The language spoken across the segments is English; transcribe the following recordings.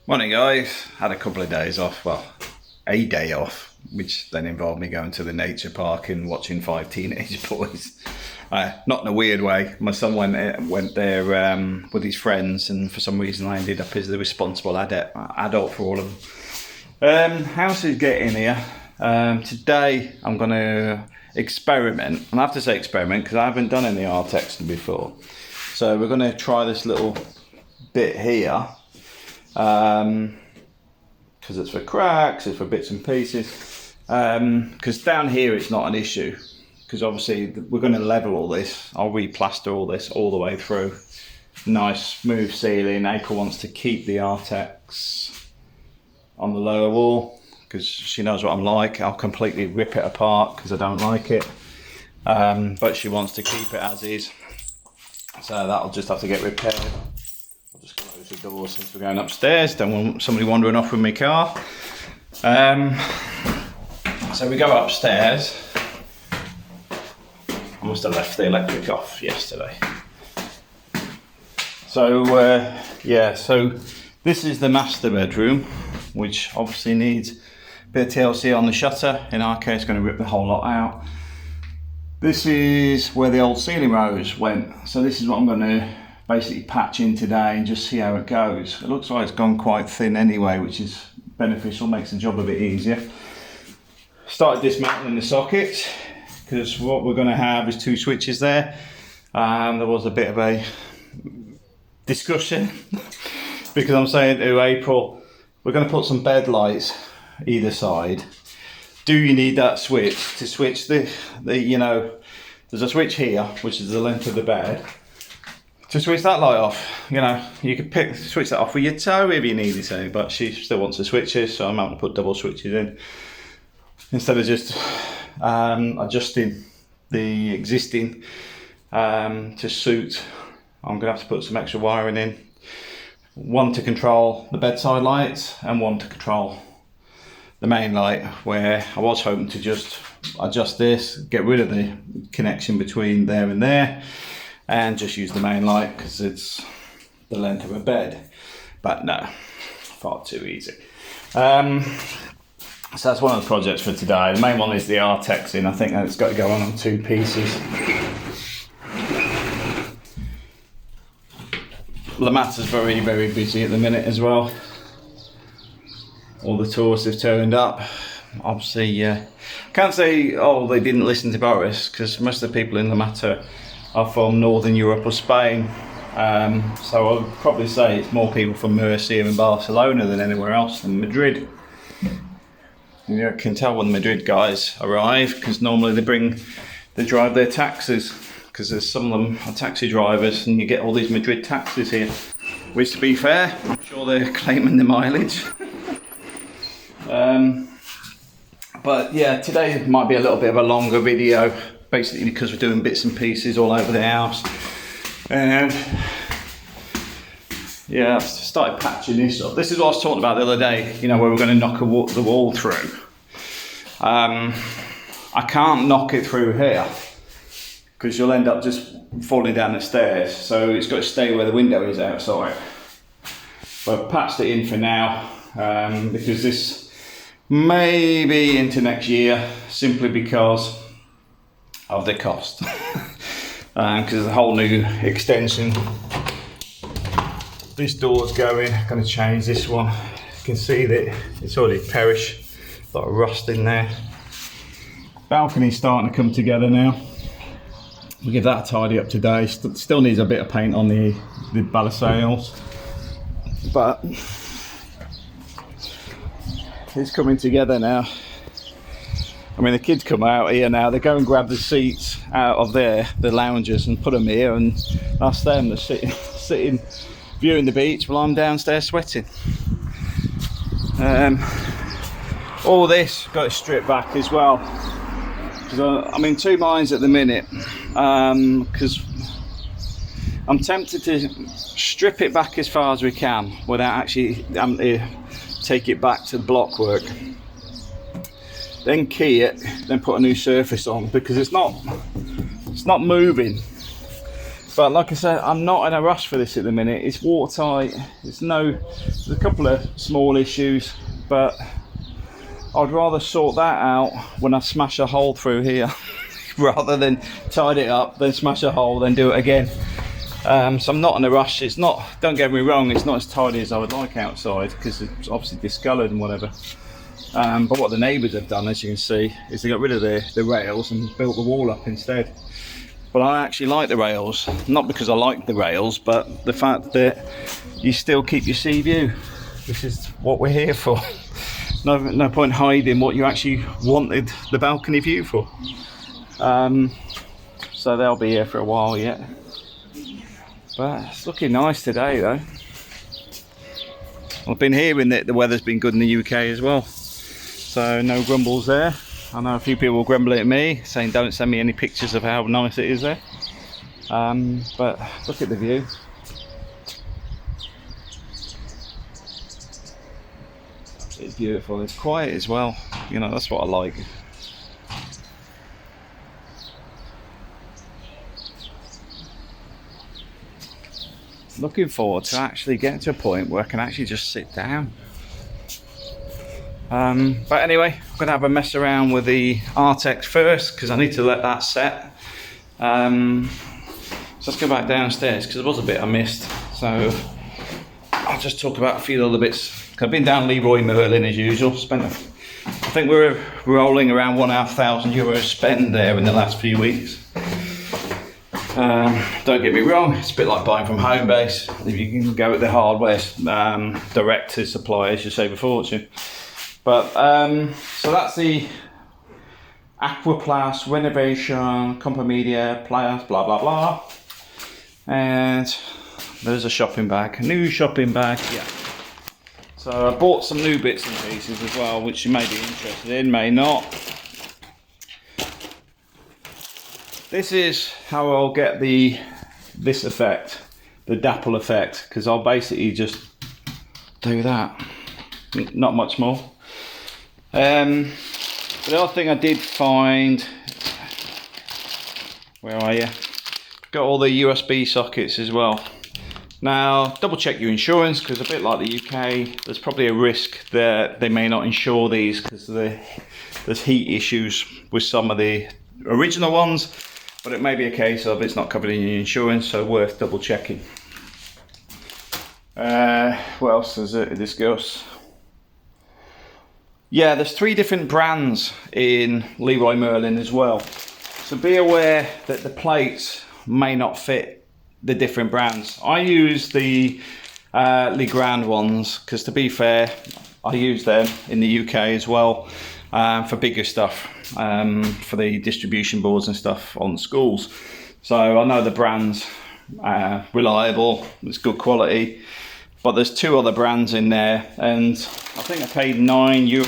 Morning guys, had a couple of days off, well, a day off, which then involved me going to the nature park and watching 5 teenage boys. Not in a weird way. My son went there with his friends, and for some reason I ended up as the responsible adult for all of them. House is getting here. Today I'm going to experiment, and I have to say experiment because I haven't done any art texting before. So we're going to try this little bit here. Because it's for cracks, it's for bits and pieces, because down here it's not an issue, because obviously we're going to level all this. I'll replaster all this all the way through. Nice smooth ceiling. April wants to keep the Artex on the lower wall because she knows what I'm like. I'll completely rip it apart because I don't like it, but she wants to keep it as is, so that'll just have to get repaired. Just close the door since we're going upstairs. Don't want somebody wandering off with my car. So we go upstairs. I must have left the electric off yesterday. So yeah, so this is the master bedroom, which obviously needs a bit of TLC on the shutter. In our case, going to rip the whole lot out. This is where the old ceiling rose went. So this is what I'm going to basically patch in today and just see how it goes. It looks like it's gone quite thin anyway, which is beneficial, makes the job a bit easier. Started dismantling the sockets because what we're going to have is 2 switches there. There was a bit of a discussion because I'm saying to April, we're going to put some bed lights either side. Do you need that switch to switch the you know, there's a switch here which is the length of the bed. To switch that light off, you know, you could switch that off with your toe if you needed to, but she still wants the switches, so I'm having to put double switches in instead of just adjusting the existing to suit. I'm gonna have to put some extra wiring in, one to control the bedside lights and one to control the main light, where I was hoping to just adjust this, get rid of the connection between there and there, and just use the main light because it's the length of a bed. But no, far too easy. So that's one of the projects for today. The main one is the Artexing. I think that's got to go on 2 pieces. Lamata's very, very busy at the minute as well. All the tourists have turned up. Obviously, can't say, oh, they didn't listen to Boris, because most of the people in Lamata are from Northern Europe or Spain. So I would probably say it's more people from Murcia and Barcelona than anywhere else in Madrid. You can tell when the Madrid guys arrive, because normally they drive their taxis, because there's some of them are taxi drivers and you get all these Madrid taxis here. Which, to be fair, I'm sure they're claiming the mileage. But yeah, today might be a little bit of a longer video, basically because we're doing bits and pieces all over the house. And yeah, I've started patching this up. This is what I was talking about the other day, you know, where we're going to knock the wall through. I can't knock it through here because you'll end up just falling down the stairs. So it's got to stay where the window is outside. But I've patched it in for now because this may be into next year, simply because of the cost. Because there's a whole new extension. This door's going to change this one. You can see that it's already perished, a lot of rust in there. Balcony's starting to come together now. We'll give that a tidy up today. Still needs a bit of paint on the balustrades, but it's coming together now. I mean, the kids come out here now, they go and grab the seats out of there, the lounges, and put them here, and that's them. They're sitting viewing the beach while I'm downstairs sweating. All this got to strip back as well, because I'm in 2 minds at the minute, because I'm tempted to strip it back as far as we can without actually take it back to the block work, then key it, then put a new surface on, because it's not moving. But like I said, I'm not in a rush for this at the minute. It's watertight. There's a couple of small issues, but I'd rather sort that out when I smash a hole through here rather than tidy it up, then smash a hole, then do it again. So I'm not in a rush. It's not, don't get me wrong, it's not as tidy as I would like outside because it's obviously discoloured and whatever. But what the neighbours have done, as you can see, is they got rid of the rails and built the wall up instead. But I actually like the rails, not because I like the rails, but the fact that you still keep your sea view, which is what we're here for. No point hiding what you actually wanted the balcony view for. So they'll be here for a while yet. But it's looking nice today though. I've been hearing that the weather's been good in the UK as well. So no grumbles there. I know a few people grumbling at me, saying don't send me any pictures of how nice it is there. But look at the view. It's beautiful. It's quiet as well. You know, that's what I like. Looking forward to actually getting to a point where I can actually just sit down. But anyway, I'm going to have a mess around with the Artex first because I need to let that set. So let's go back downstairs because there was a bit I missed. So I'll just talk about a few other bits. I've been down Leroy Merlin as usual. I think we're rolling around €1,500 spend there in the last few weeks. Don't get me wrong, it's a bit like buying from Homebase. If you can go with the hardware direct to suppliers, you save a fortune. But so that's the Aquaplast Renovation Compomedia Players, blah blah blah. And there's a shopping bag, a new shopping bag. Yeah. So I bought some new bits and pieces as well, which you may be interested in, may not. This is how I'll get this effect, the dapple effect, because I'll basically just do that, not much more. The other thing I did find, where are you? Got all the USB sockets as well. Now, double check your insurance, because a bit like the UK, there's probably a risk that they may not insure these because there's heat issues with some of the original ones, but it may be a case of it's not covered in your insurance, so worth double checking. What else does it discuss? Yeah, there's 3 different brands in Leroy Merlin as well. So be aware that the plates may not fit the different brands. I use the Legrand ones because, to be fair, I use them in the UK as well for bigger stuff, for the distribution boards and stuff on schools. So I know the brand's reliable, it's good quality, but there's 2 other brands in there, and I think I paid €9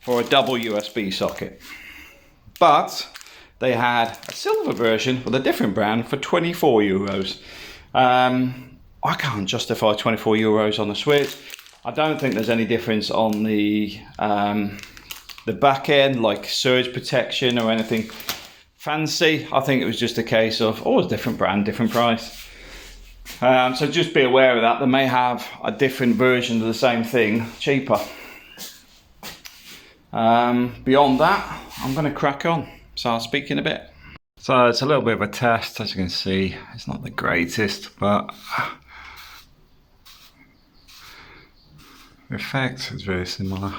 for a double USB socket. But they had a silver version with a different brand for €24. I can't justify €24 on the switch. I don't think there's any difference on the back end, like surge protection or anything fancy. I think it was just a case of, oh, it's a different brand, different price. So just be aware of that. They may have a different version of the same thing, cheaper. Beyond that, I'm going to crack on. So I'll speak in a bit. So it's a little bit of a test, as you can see. It's not the greatest, but the effect is very similar.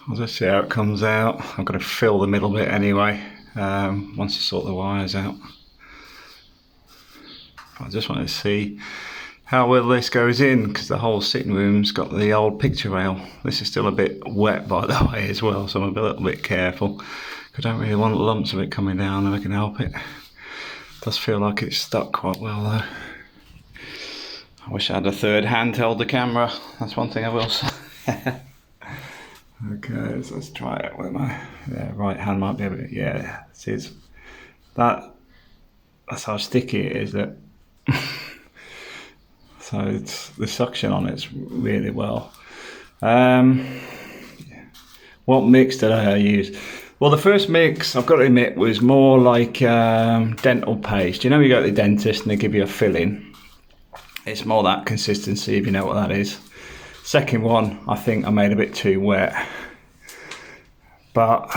I'll just see how it comes out. I'm going to fill the middle bit anyway, once I sort the wires out. I just wanted to see how well this goes in, because the whole sitting room's got the old picture rail. This is still a bit wet, by the way, as well, so I'm a little bit careful. I don't really want lumps of it coming down if I can help it. It does feel like it's stuck quite well though. I wish I had a third hand held the camera. That's one thing I will say. Okay, so let's try it with my right hand. Might be a bit, yeah. See, that's how sticky it is. That so it's the suction on it's really well. What What mix did I use? Well, the first mix, I've got to admit, was more like dental paste. You know, you go to the dentist and they give you a filling. It's more that consistency, if you know what that is. Second one, I think I made a bit too wet. But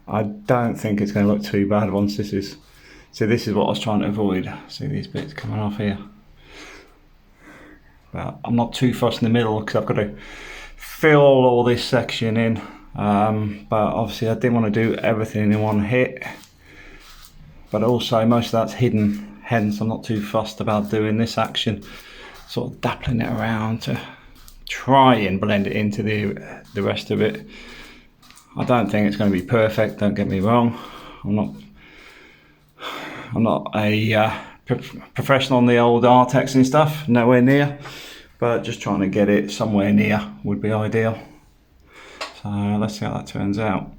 I don't think it's going to look too bad once this is... See, this is what I was trying to avoid. See these bits coming off here. But I'm not too fussed in the middle because I've got to fill all this section in. But obviously I didn't want to do everything in one hit. But also most of that's hidden. Hence I'm not too fussed about doing this action. Sort of dappling it around to try and blend it into the rest of it. I don't think it's going to be perfect, don't get me wrong. I'm not a professional on the old Artex and stuff, nowhere near. But just trying to get it somewhere near would be ideal. So let's see how that turns out.